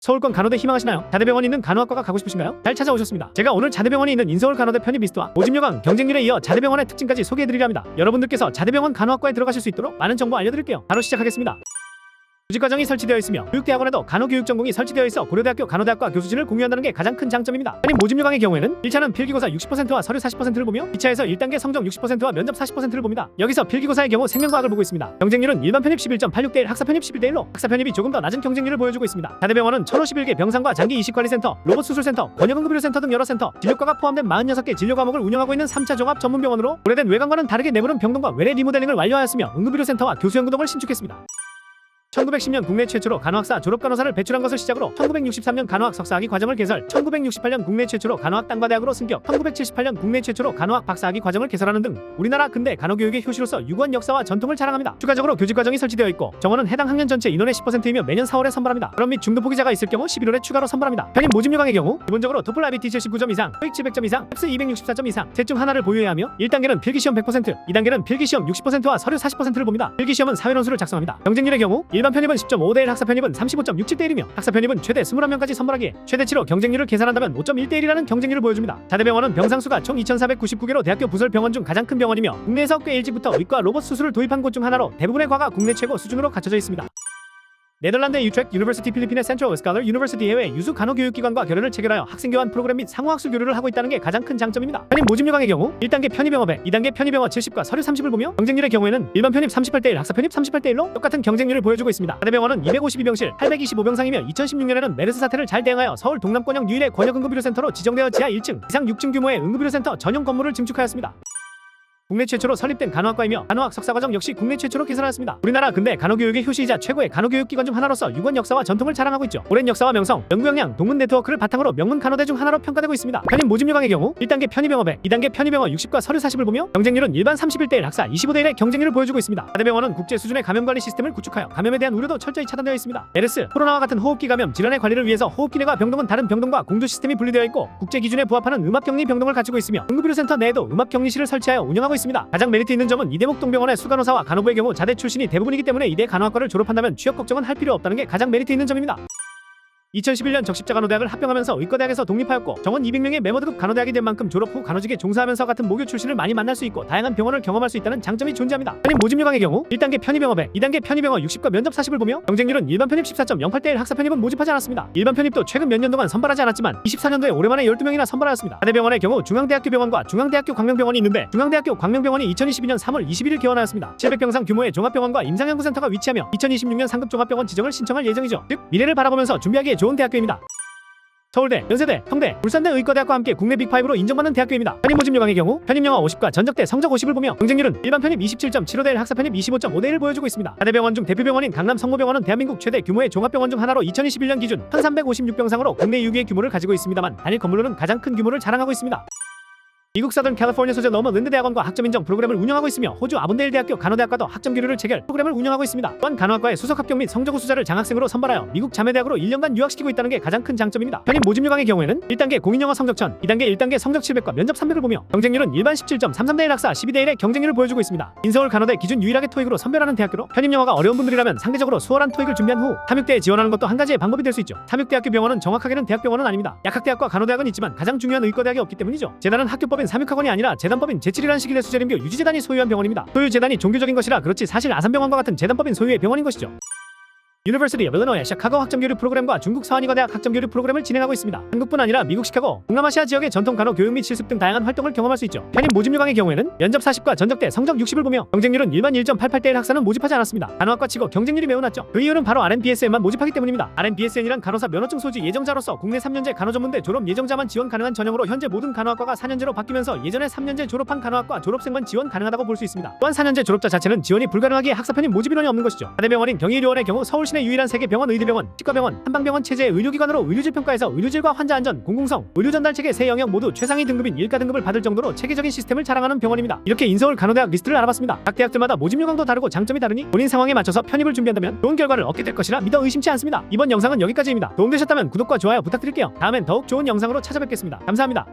서울권 간호대 희망하시나요? 자대병원이 있는 간호학과가 가고 싶으신가요? 잘 찾아오셨습니다. 제가 오늘 자대병원이 있는 인서울 간호대 편입 리스트와 모집 요강, 경쟁률에 이어 자대병원의 특징까지 소개해드리려 합니다. 여러분들께서 자대병원 간호학과에 들어가실 수 있도록 많은 정보 알려드릴게요. 바로 시작하겠습니다. 교직과정이 설치되어 있으며 교육대학원에도 간호교육 전공이 설치되어 있어 고려대학교 간호대학과 교수진을 공유한다는 게 가장 큰 장점입니다. 편입 모집 요강의 경우에는 1차는 필기고사 60%와 서류 40%를 보며 2차에서 1단계 성적 60%와 면접 40%를 봅니다. 여기서 필기고사의 경우 생명과학을 보고 있습니다. 경쟁률은 일반 편입 11.86대 1, 학사 편입 11대 1로 학사 편입이 조금 더 낮은 경쟁률을 보여주고 있습니다. 자대병원은 1051개 병상과 장기 이식관리센터, 로봇 수술센터, 권역응급의료센터 등 여러 센터, 진료과가 포함된 46개 진료 과목을 운영하고 있는 3차 종합 전문병원으로 오래된 외관과는 다르게 내부는 병동과 외래 리모델링을 완료하였으며 응급의료센터와 교수연구동을 신축했습니다. 1910년 국내 최초로 간호학사 졸업간호사를 배출한 것을 시작으로 1963년 간호학 석사학위 과정을 개설, 1968년 국내 최초로 간호학 단과대학으로 승격, 1978년 국내 최초로 간호학 박사학위 과정을 개설하는 등 우리나라 근대 간호교육의 효시로서 유구한 역사와 전통을 자랑합니다. 추가적으로 교직과정이 설치되어 있고 정원은 해당 학년 전체 인원의 10%이며 매년 4월에 선발합니다. 그럼 및 중도 포기자가 있을 경우 11월에 추가로 선발합니다. 편입 모집 요강의 경우 기본적으로 토플 IBT 79점 이상, 토익 700점 이상, 헵스 264점 이상 셋 중 하나를 보유해야 하며 1단계는 필기시험 100%, 2단계는 필기시험 60%와 서류 40%를 봅니다. 필기시험은 사회론수를 작성합니다. 경쟁률의 경우 일반 편입은 10.5대 1, 학사 편입은 35.67대 1이며 학사 편입은 최대 21명까지 선발하기에 최대치로 경쟁률을 계산한다면 5.1대 1이라는 경쟁률을 보여줍니다. 자대병원은 병상수가 총 2,499개로 대학교 부설 병원 중 가장 큰 병원이며 국내에서 꽤 일찍부터 의과 로봇 수술을 도입한 곳 중 하나로 대부분의 과가 국내 최고 수준으로 갖춰져 있습니다. 네덜란드의 유트렉 유니버시티, 필리핀의 센트럴 스칼러 유니버시티 해외 유수 간호교육기관과 결연을 체결하여 학생교환 프로그램 및 상호학술 교류를 하고 있다는 게 가장 큰 장점입니다. 편입 모집 요강의 경우 1단계 편입영어 100, 2단계 편입영어 70과 서류 30을 보며 경쟁률의 경우에는 일반 편입 38대 1, 학사 편입 38대 1로 똑같은 경쟁률을 보여주고 있습니다. 자대병원은 252병실, 825병상이며 2016년에는 메르스 사태를 잘 대응하여 서울 동남권역 유일의 권역응급의료센터로 지정되어 지하 1층 이상 6층 규모의 응급의료센터 전용 건물을 증축하였습니다. 국내 최초로 설립된 간호학과이며 간호학 석사과정 역시 국내 최초로 개설하였습니다. 우리나라 근대 간호교육의 효시이자 최고의 간호교육기관 중 하나로서 유구한 역사와 전통을 자랑하고 있죠. 오랜 역사와 명성, 연구 역량, 동문 네트워크를 바탕으로 명문 간호대 중 하나로 평가되고 있습니다. 편입 모집 요강의 경우 1단계 편입영어 100, 2단계 편입영어 60과 서류 40을 보며 경쟁률은 일반 31대 1, 학사 25대 1의 경쟁률을 보여주고 있습니다. 자대병원은 국제 수준의 감염관리 시스템을 구축하여 감염에 대한 우려도 철저히 차단되어 있습니다. 메르스, 코로나와 같은 호흡기 감염 질환의 관리를 위해서 호흡기내과 병동은 다른 병동과 공조 시스템이 분리되어 있고 국제 기준에 부합하는 음압격리 병동을 갖추고 있으며 응급의료센터 내에도 음압격리실을 설치하여 운영하고 있습니다. 가장 메리트 있는 점은 이대목동병원의 수간호사와 간호부의 경우 자대 출신이 대부분이기 때문에 이대 간호학과를 졸업한다면 취업 걱정은 할 필요 없다는 게 가장 메리트 있는 점입니다. 2011년 적십자간호대학을 합병하면서 의과대학에서 독립하였고 정원 200명의 메모드급 간호대학이 된 만큼 졸업 후 간호직에 종사하면서 같은 모교 출신을 많이 만날 수 있고 다양한 병원을 경험할 수 있다는 장점이 존재합니다. 편입 모집 요강의 경우 1단계 편입영어 100, 2단계 편입영어 60과 면접 40을 보며 경쟁률은 일반 편입 14.08대 1, 학사 편입은 모집하지 않았습니다. 일반 편입도 최근 몇 년 동안 선발하지 않았지만 24년도에 오랜만에 12명이나 선발하였습니다. 자대병원의 경우 중앙대학교 병원과 중앙대학교 광명병원이 있는데 중앙대학교 광명병원이 2022년 3월 21일 개원하였습니다. 700병상 규모의 종합병원과 임상연구센터가 위치하며 2026년 상급 종합병원 지정을 신청할 예정이죠. 즉 미래를 바라보면서 준비하기에 좋은 대학교입니다. 서울대, 연세대, 성대, 울산대 의과대학과 함께 국내 빅5로 인정받는 대학교입니다. 편입 모집 요강의 경우 편입영어 50과 전적대 성적 50을 보며 경쟁률은 일반 편입 27.75대 1, 학사 편입 25.5대 1을 보여주고 있습니다. 자대병원 중 대표병원인 강남 성모병원은 대한민국 최대 규모의 종합병원 중 하나로 2021년 기준 1356병상으로 국내 6위의 규모를 가지고 있습니다만 단일 건물로는 가장 큰 규모를 자랑하고 있습니다. 미국 서던 캘리포니아 소재 너머랜드 대학원과 학점 인정 프로그램을 운영하고 있으며 호주 아본데일 대학교 간호대학과도 학점 교류를 체결 프로그램을 운영하고 있습니다. 또한 간호학과의 수석 합격 및 성적 우수자를 장학생으로 선발하여 미국 자매대학으로 1년간 유학시키고 있다는 게 가장 큰 장점입니다. 편입 모집 요강의 경우에는 1단계 공인영어 성적 1000, 2단계 1단계 성적 700과 면접 300을 보며 경쟁률은 일반 17.33대 1, 학사 12대 1의 경쟁률을 보여주고 있습니다. 인서울 간호대 기준 유일하게 토익으로 선별하는 대학교로 편입 영어가 어려운 분들이라면 상대적으로 수월한 토익을 준비한 후 탐육대에 지원하는 것도 한 가지의 방법이 될 수 있죠. 탐육대학교 병원은 정확하게는 대학병원은 아닙니다. 약학대학과 간호대학은 있지만 가장 중요한 의과대학이 없기 때문이죠. 재단은 학교법인 삼육학원이 아니라 재단법인 제7이라는 시기의 수재림교 유지재단이 소유한 병원입니다. 소유 재단이 종교적인 것이라 그렇지 사실 아산병원과 같은 재단법인 소유의 병원인 것이죠. 유니버시티 오브 일리노이 시카고 학점교류 프로그램과 중국 서한의과대학 학점교류 프로그램을 진행하고 있습니다. 한국뿐 아니라 미국 시카고, 동남아시아 지역의 전통 간호 교육 및 실습 등 다양한 활동을 경험할 수 있죠. 편입 모집 요강의 경우에는 면접 40과 전적대 성적 60을 보며 경쟁률은 일반 1.88대 1, 학사는 모집하지 않았습니다. 간호학과 치고 경쟁률이 매우 낮죠. 그 이유는 바로 RNBSN만 모집하기 때문입니다. RNBSN이란 간호사 면허증 소지 예정자로서 국내 3년제 간호전문대 졸업 예정자만 지원 가능한 전형으로 현재 모든 간호학과가 4년제로 바뀌면서 예전에 3년제 졸업한 간호학과 졸업생만 지원 가능하다고 볼 수 있습니다. 또한 4년제 졸업자 자체는 지원이 불가능하기에 학사 편입 모집 인원이 없는 것이죠. 자대병원인 경희의료원의 경우 서울시내 유일한 세계병원 의대병원, 치과병원, 한방병원 체제의 의료기관으로 의료질 평가에서 의료질과 환자 안전, 공공성, 의료 전달 체계 세 영역 모두 최상위 등급인 1가 등급을 받을 정도로 체계적인 시스템을 자랑하는 병원입니다. 이렇게 인서울 간호대학 리스트를 알아봤습니다. 각 대학들마다 모집 요강도 다르고 장점이 다르니 본인 상황에 맞춰서 편입을 준비한다면 좋은 결과를 얻게 될 것이라 믿어 의심치 않습니다. 이번 영상은 여기까지입니다. 도움되셨다면 구독과 좋아요 부탁드릴게요. 다음엔 더욱 좋은 영상으로 찾아뵙겠습니다. 감사합니다.